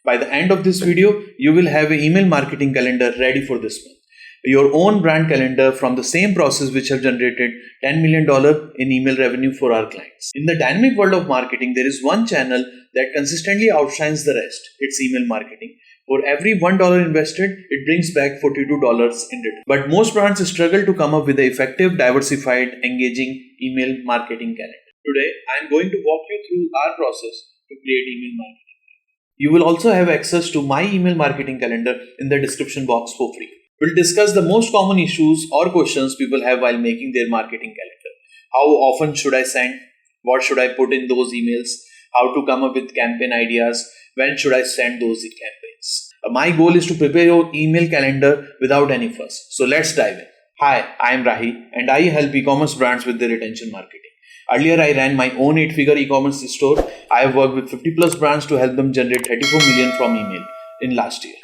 By the end of this video, you will have an email marketing calendar ready for this month. Your own brand calendar from the same process which have generated $10 million in email revenue for our clients. In the dynamic world of marketing, there is one channel that consistently outshines the rest. It's email marketing. For every $1 invested, it brings back $42 in return. But most brands struggle to come up with an effective, diversified, engaging email marketing calendar. Today, I am going to walk you through our process to create email marketing. You will also have access to my email marketing calendar in the description box for free. We'll discuss the most common issues or questions people have while making their marketing calendar. How often should I send? What should I put in those emails? How to come up with campaign ideas? When should I send those campaigns? My goal is to prepare your email calendar without any fuss. So let's dive in. Hi, I am Rahi and I help e-commerce brands with their retention marketing. Earlier, I ran my own 8-figure e-commerce store. I have worked with 50 plus brands to help them generate 34 million from email in last year.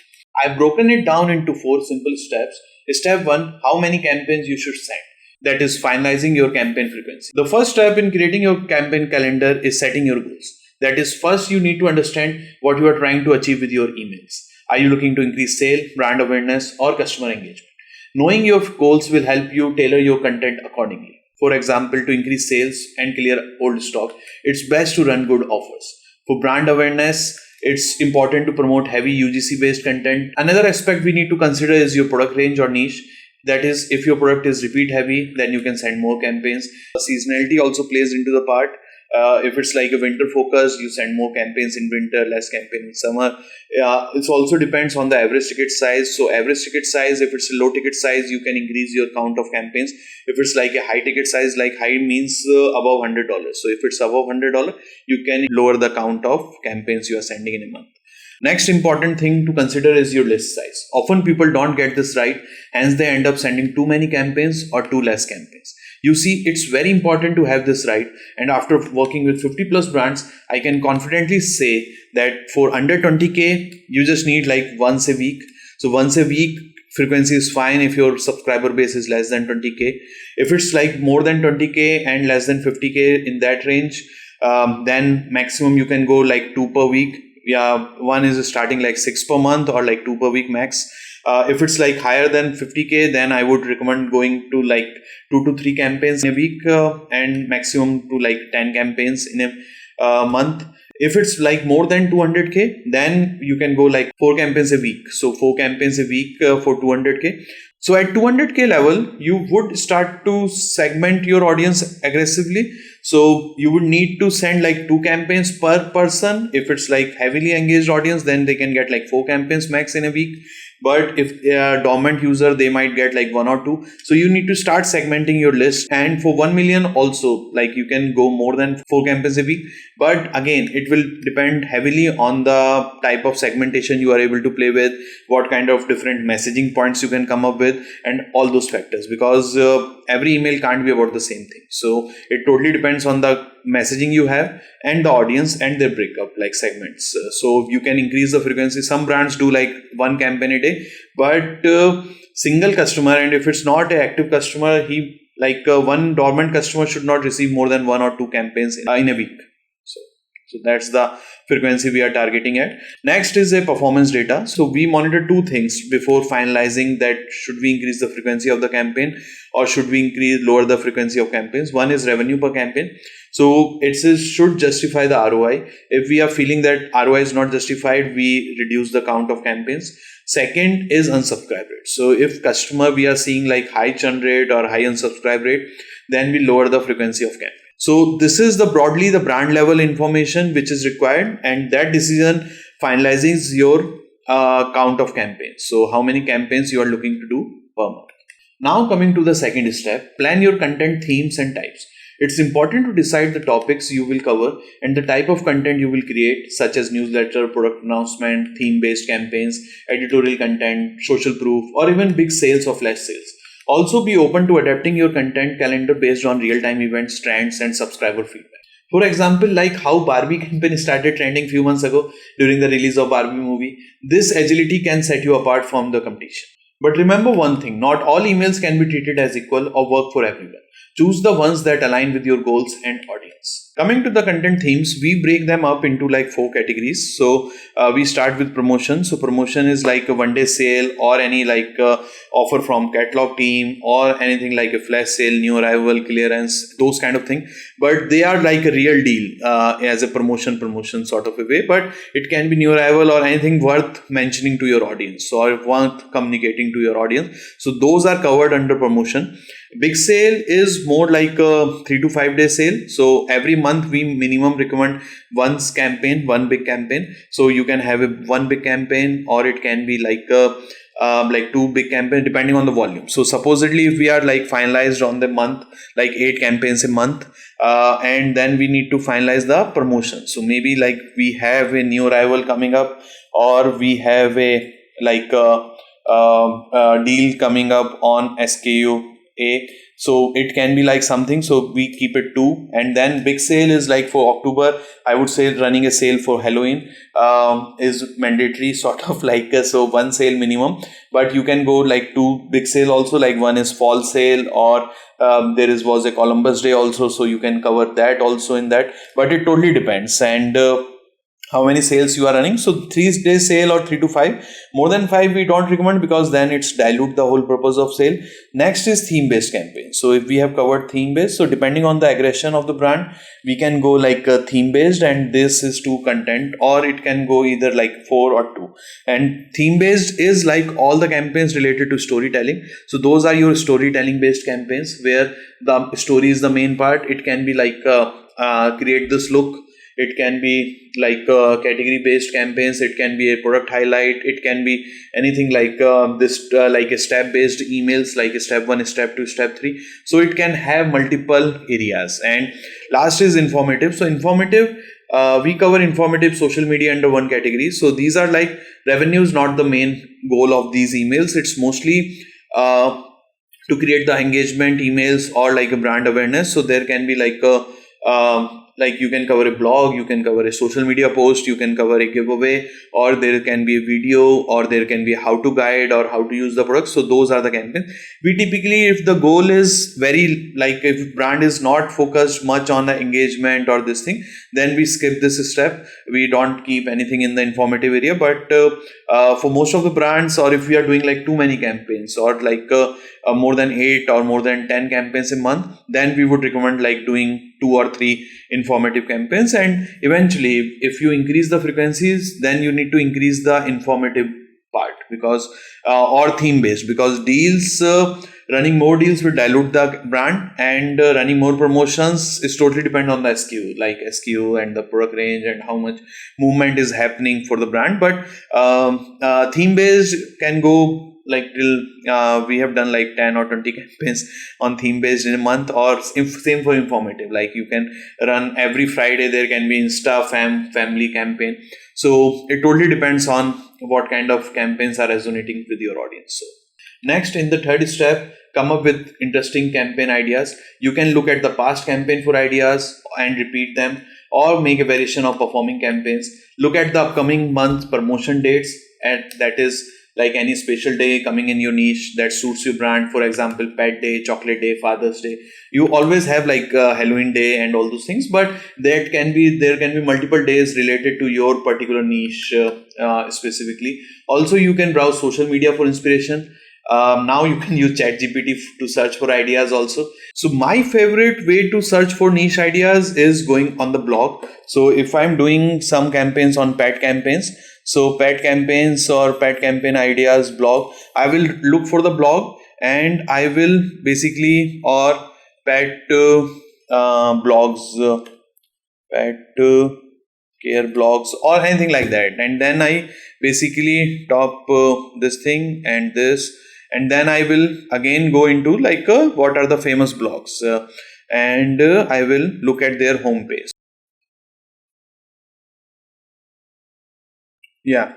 I've broken it down into 4 simple steps. Step 1, how many campaigns you should send. That is finalizing your campaign frequency. The first step in creating your campaign calendar is setting your goals. That is, first you need to understand what you are trying to achieve with your emails. Are you looking to increase sale, brand awareness, or customer engagement? Knowing your goals will help you tailor your content accordingly. For example, to increase sales and clear old stock, it's best to run good offers. For brand awareness, it's important to promote heavy UGC based content. Another aspect we need to consider is your product range or niche. That is, if your product is repeat heavy, then you can send more campaigns. Seasonality also plays into the part. If it's like a winter focus, you send more campaigns in winter, less campaign in summer. It also depends on the average ticket size. So average ticket size, if it's a low ticket size, you can increase your count of campaigns. If it's like a high ticket size, like high means above $100. So if it's above $100, you can lower the count of campaigns you are sending in a month. Next important thing to consider is your list size. Often people don't get this right, hence they end up sending too many campaigns or too less campaigns. You see, it's very important to have this right, and after working with 50 plus brands, I can confidently say that for under 20k, you just need like once a week. So once a week frequency is fine if your subscriber base is less than 20k. If it's like more than 20k and less than 50k in that range, then maximum you can go like 2 per week. Yeah, one is starting like 6 per month or like 2 per week max. If it's like higher than 50k, then I would recommend going to like 2 to 3 campaigns in a week and maximum to like 10 campaigns in a month. If it's like more than 200k, then you can go like 4 campaigns a week. So 4 campaigns a week for 200k. So at 200k level, you would start to segment your audience aggressively. So you would need to send like 2 campaigns per person. If it's like heavily engaged audience, then they can get like 4 campaigns max in a week. But if they are dormant user, they might get like 1 or 2. So you need to start segmenting your list. And for 1 million also, like you can go more than 4 campaigns a week. But again, it will depend heavily on the type of segmentation you are able to play with, what kind of different messaging points you can come up with, and all those factors, because every email can't be about the same thing. So it totally depends on the messaging you have and the audience and their breakup, like segments. So you can increase the frequency. Some brands do like 1 campaign a day, but single customer, and if it's not an active customer, he like one dormant customer should not receive more than 1 or 2 campaigns in a week. So that's the frequency we are targeting at. Next is a performance data. So we monitor 2 things before finalizing that should we increase the frequency of the campaign or should we lower the frequency of campaigns. One is revenue per campaign. So it should justify the ROI. If we are feeling that ROI is not justified, we reduce the count of campaigns. Second is unsubscribe rate. So if customer we are seeing like high churn rate or high unsubscribe rate, then we lower the frequency of campaign. So this is broadly the brand level information which is required, and that decision finalizes your count of campaigns. So how many campaigns you are looking to do per month. Now coming to the second step, plan your content themes and types. It's important to decide the topics you will cover and the type of content you will create, such as newsletter, product announcement, theme-based campaigns, editorial content, social proof, or even big sales or flash sales. Also be open to adapting your content calendar based on real-time events, trends, and subscriber feedback. For example, like how Barbie campaign started trending few months ago during the release of Barbie movie, this agility can set you apart from the competition. But remember one thing, not all emails can be treated as equal or work for everyone. Choose the ones that align with your goals and audience. Coming to the content themes, we break them up into like 4 categories. So we start with promotion. So promotion is like a one-day sale or any like offer from catalog team or anything like a flash sale, new arrival, clearance, those kind of thing. But they are like a real deal as a promotion sort of a way. But it can be new arrival or anything worth mentioning to your audience or worth communicating to your audience. So those are covered under promotion. Big sale is more like a 3 to 5 day sale. So every month we minimum recommend one big campaign. So you can have one big campaign, or it can be like 2 big campaigns depending on the volume. So supposedly if we are like finalized on the month, like 8 campaigns a month, and then we need to finalize the promotion. So maybe like we have a new arrival coming up, or we have a like a deal coming up on Skio. So it can be like something, so we keep it 2. And then big sale is like for October, I would say running a sale for Halloween is mandatory, sort of like so 1 sale minimum. But you can go like 2 big sale also, like one is fall sale, or was a Columbus Day also, so you can cover that also in that. But it totally depends and how many sales you are running. So 3-day sale or 3 to 5. More than 5 we don't recommend, because then it's dilute the whole purpose of sale. Next is theme based campaign. So if we have covered theme based, so depending on the aggression of the brand, we can go like a theme based, and this is 2 content, or it can go either like 4 or 2. And theme based is like all the campaigns related to storytelling. So those are your storytelling based campaigns where the story is the main part. It can be like create this look. It can be like category based campaigns. It can be a product highlight. It can be anything like like a step based emails, like a step 1, step 2, step 3. So it can have multiple areas. And last is informative. So informative, we cover informative social media under 1 category. So these are like revenues, not the main goal of these emails. It's mostly to create the engagement emails or like a brand awareness. So there can be like a like you can cover a blog, you can cover a social media post, you can cover a giveaway, or there can be a video, or there can be a how to guide or how to use the product. So those are the campaigns. We typically, if the goal is very like if brand is not focused much on the engagement or this thing, then we skip this step. We don't keep anything in the informative area. But for most of the brands, or if we are doing like too many campaigns, or like more than 8 or more than 10 campaigns a month, then we would recommend like doing 2 or 3 informative campaigns. And eventually if you increase the frequencies, then you need to increase the informative part, because or theme based, because deals running more deals will dilute the brand, and running more promotions is totally depend on the SKU, like SKU and the product range and how much movement is happening for the brand. But theme based can go like till we have done like 10 or 20 campaigns on theme based in a month. Or same for informative, like you can run every Friday, there can be Insta family campaign. So it totally depends on what kind of campaigns are resonating with your audience. So next, in the 3rd step, come up with interesting campaign ideas. You can look at the past campaign for ideas and repeat them, or make a variation of performing campaigns. Look at the upcoming month promotion dates, and that is like any special day coming in your niche that suits your brand. For example, Pet Day, Chocolate Day, Father's Day. You always have like Halloween Day and all those things, but there can be multiple days related to your particular niche specifically. Also, you can browse social media for inspiration. Now you can use ChatGPT to search for ideas also. So my favorite way to search for niche ideas is going on the blog. So if I'm doing some campaigns on pet campaigns, so pet campaigns or pet campaign ideas blog, I will look for the blog, and I will basically, or pet blogs, pet care blogs or anything like that. And then I basically top this thing and this, and then I will again go into like what are the famous blogs, and I will look at their homepage. Yeah.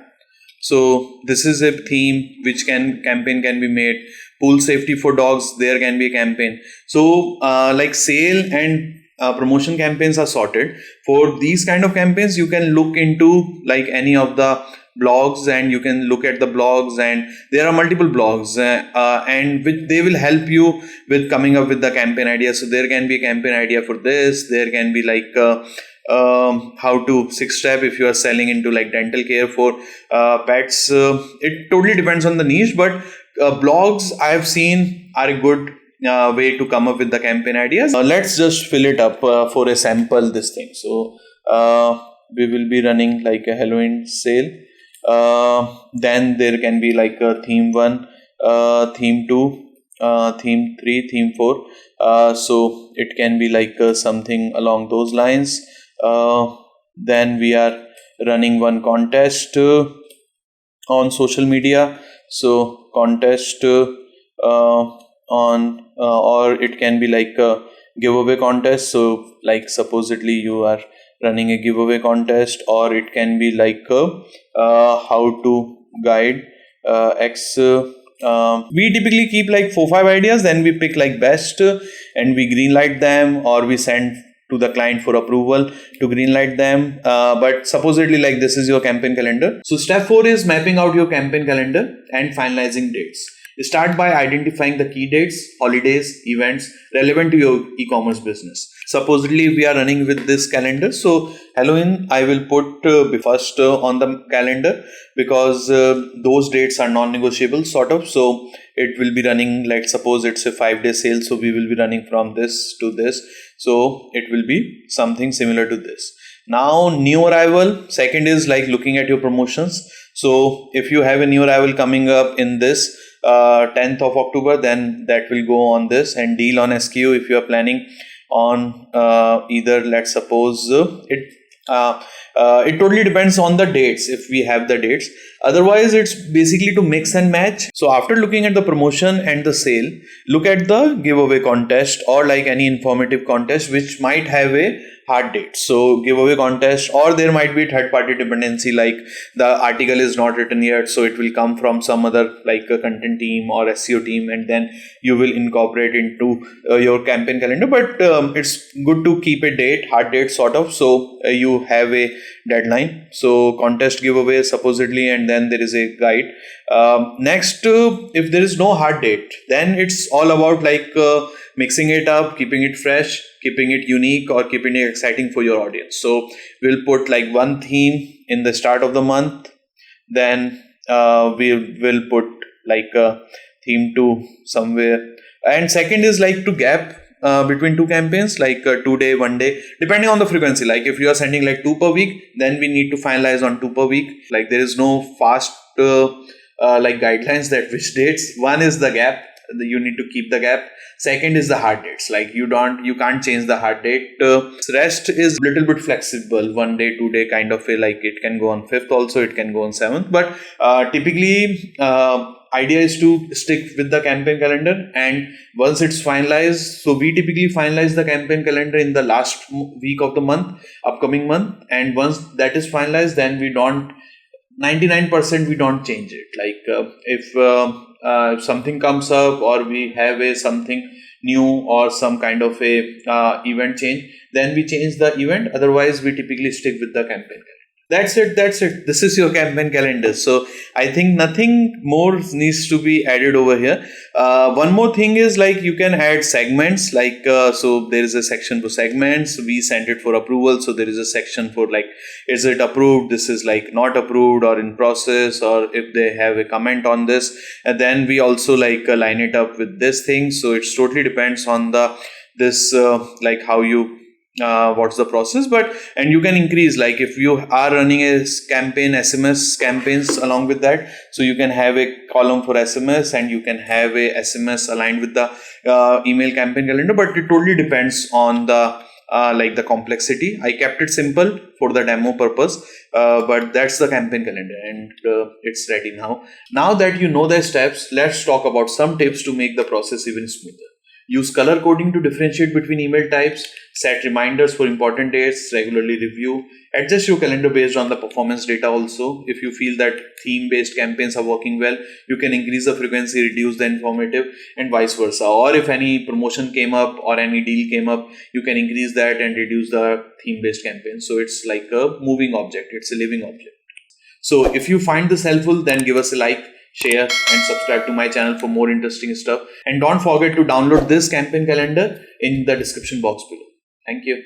So this is a theme which campaign can be made. Pool safety for dogs, there can be a campaign. So like sale and promotion campaigns are sorted. For these kind of campaigns, you can look into like any of the blogs, and you can look at the blogs, and there are multiple blogs and which they will help you with coming up with the campaign idea. So there can be a campaign idea for this. There can be like how to 6-step if you are selling into like dental care for pets. It totally depends on the niche, but blogs I have seen are a good way to come up with the campaign ideas. Let's just fill it up for a sample this thing. So we will be running like a Halloween sale. Then there can be like a theme 1, theme 2, theme 3, theme 4. So it can be like something along those lines. Then we are running one contest on social media. So contest on or it can be like a giveaway contest. So like supposedly you are running a giveaway contest, or it can be like how to guide X. We typically keep like 4-5 ideas, then we pick like best and we greenlight them, or we send to the client for approval to greenlight them. But supposedly like this is your campaign calendar. So step 4 is mapping out your campaign calendar and finalizing dates. Start by identifying the key dates, holidays, events relevant to your e-commerce business. Supposedly we are running with this calendar. So Halloween I will put first on the calendar, because those dates are non-negotiable sort of. So it will be running, let's suppose it's a 5-day sale. So we will be running from this to this. So it will be something similar to this. Now new arrival, second is like looking at your promotions. So if you have a new arrival coming up in this 10th of October, then that will go on this, and deal on Skio if you are planning on either, let's suppose it totally depends on the dates if we have the dates. Otherwise it's basically to mix and match. So after looking at the promotion and the sale, look at the giveaway contest or like any informative contest which might have a hard date. So giveaway contest, or there might be third party dependency, like the article is not written yet, so it will come from some other like a content team or SEO team, and then you will incorporate into your campaign calendar. But it's good to keep a date, hard date sort of, so you have a deadline. So contest, giveaway supposedly, and then there is a guide. Next, if there is no hard date, then it's all about like mixing it up, keeping it fresh, keeping it unique, or keeping it exciting for your audience. So we'll put like one theme in the start of the month, then we will put like a theme 2 somewhere, and second is like to gap between two campaigns, like 2 day, 1 day, depending on the frequency. Like if you are sending like 2 per week, then we need to finalize on 2 per week. Like there is no fast like guidelines that which dates. One is the gap, you need to keep the gap. Second is the hard dates, like you can't change the hard date. Rest is little bit flexible, 1 day, 2 day kind of a, like it can go on 5th also, it can go on 7th, but typically idea is to stick with the campaign calendar. And once it's finalized, so we typically finalize the campaign calendar in the last week of the month, upcoming month, and once that is finalized, then we don't 99% we don't change it. Like if something comes up, or we have a something new, or some kind of a event change, then we change the event. Otherwise we typically stick with the campaign calendar. That's it. This is your campaign calendar. So I think nothing more needs to be added over here. One more thing is like you can add segments, like so there is a section for segments. We sent it for approval, so there is a section for like, is it approved, this is like not approved or in process, or if they have a comment on this. And then we also like line it up with this thing. So it's totally depends on the this like how you what's the process. But and you can increase, like if you are running a campaign, SMS campaigns along with that, so you can have a column for SMS, and you can have a SMS aligned with the email campaign calendar. But it totally depends on the like the complexity. I kept it simple for the demo purpose, but that's the campaign calendar, and it's ready now. Now that you know the steps, let's talk about some tips to make the process even smoother. Use color coding to differentiate between email types, set reminders for important dates, regularly review, adjust your calendar based on the performance data also. If you feel that theme-based campaigns are working well, you can increase the frequency, reduce the informative, and vice versa. Or if any promotion came up or any deal came up, you can increase that and reduce the theme-based campaign. So it's like a moving object, it's a living object. So if you find this helpful, then give us a like, share, and subscribe to my channel for more interesting stuff. And don't forget to download this campaign calendar in the description box below. Thank you.